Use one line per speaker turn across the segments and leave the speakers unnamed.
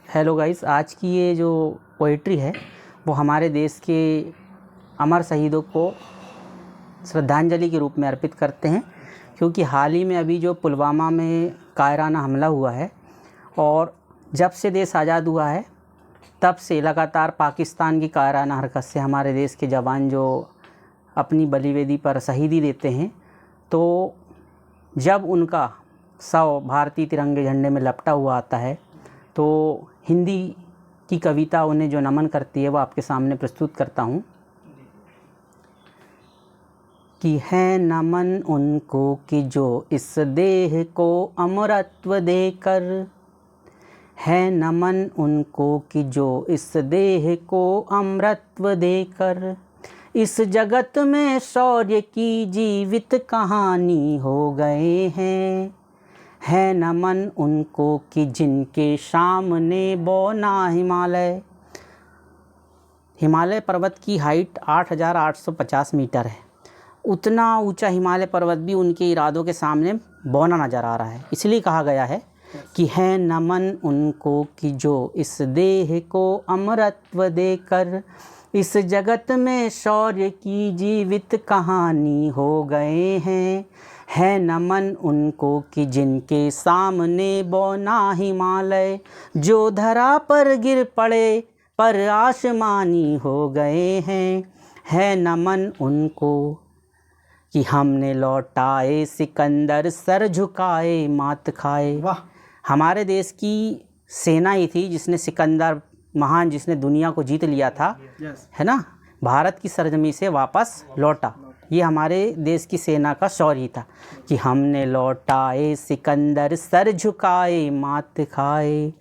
Hello guys, आज की ये जो पोइट्री है वो हमारे देश के अमर शहीदों को श्रद्धांजलि के रूप में अर्पित करते हैं, क्योंकि हाल ही में अभी जो पुलवामा में कायराना हमला हुआ है और जब से देश आज़ाद हुआ है तब से लगातार पाकिस्तान की कायराना हरकत से हमारे देश के जवान जो अपनी बलिवेदी पर शहीदी देते हैं, तो जब उनका शव भारतीय तिरंगे झंडे में लपटा हुआ आता है तो हिंदी की कविता उन्हें जो नमन करती है वो आपके सामने प्रस्तुत करता हूँ कि है नमन उनको कि जो इस देह को अमरत्व देकर, है नमन उनको कि जो इस देह को अमरत्व देकर इस जगत में शौर्य की जीवित कहानी हो गए हैं। है नमन उनको कि जिनके सामने बौना हिमालय पर्वत की हाइट 8,850 मीटर है। उतना ऊंचा हिमालय पर्वत भी उनके इरादों के सामने बौना नज़र आ रहा है। इसलिए कहा गया है कि है नमन उनको कि जो इस देह को अमरत्व देकर इस जगत में शौर्य की जीवित कहानी हो गए हैं। है नमन उनको कि जिनके सामने बौना हिमालय जो धरा पर गिर पड़े पर आसमानी हो गए हैं। है नमन उनको कि हमने लौटाए सिकंदर सर झुकाए मात खाए।
वाह!
हमारे देश की सेना ही थी जिसने सिकंदर महान, जिसने दुनिया को जीत लिया था, है ना, भारत की सरजमी से वापस लौटा। ये हमारे देश की सेना का शौर्य था कि हमने लौटाए सिकंदर सर झुकाए मात खाए।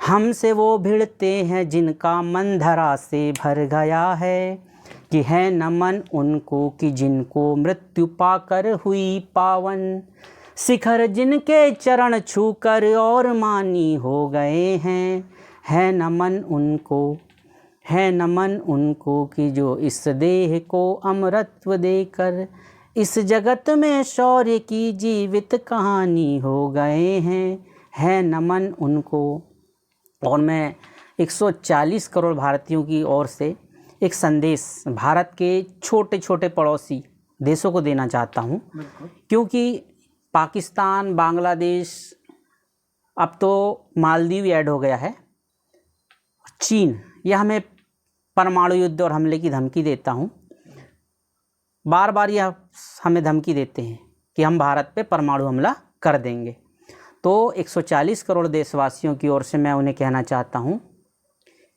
हमसे वो भिड़ते हैं जिनका मन धरा से भर गया है, कि है नमन उनको कि जिनको मृत्यु पाकर हुई पावन, शिखर जिनके चरण छूकर और मानी हो गए हैं। है नमन उनको कि जो इस देह को अमरत्व देकर इस जगत में शौर्य की जीवित कहानी हो गए हैं। है नमन उनको। और मैं 140 करोड़ भारतीयों की ओर से एक संदेश भारत के छोटे छोटे पड़ोसी देशों को देना चाहता हूँ, क्योंकि पाकिस्तान, बांग्लादेश, अब तो मालदीव ऐड हो गया है, चीन, यह हमें परमाणु युद्ध और हमले की धमकी देता हूँ। बार बार यह हमें धमकी देते हैं कि हम भारत पे परमाणु हमला कर देंगे। तो 140 करोड़ देशवासियों की ओर से मैं उन्हें कहना चाहता हूँ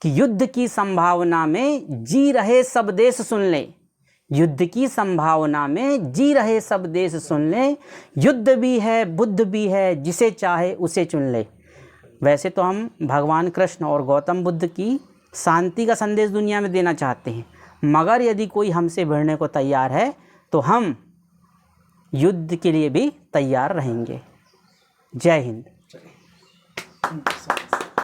कि युद्ध की संभावना में जी रहे सब देश सुन लें। युद्ध की संभावना में जी रहे सब देश सुन लें। युद्ध भी है, बुद्ध भी है, जिसे चाहे उसे चुन ले। वैसे तो हम भगवान कृष्ण और गौतम बुद्ध की शांति का संदेश दुनिया में देना चाहते हैं, मगर यदि कोई हमसे भिड़ने को तैयार है तो हम युद्ध के लिए भी तैयार रहेंगे। जय हिंद।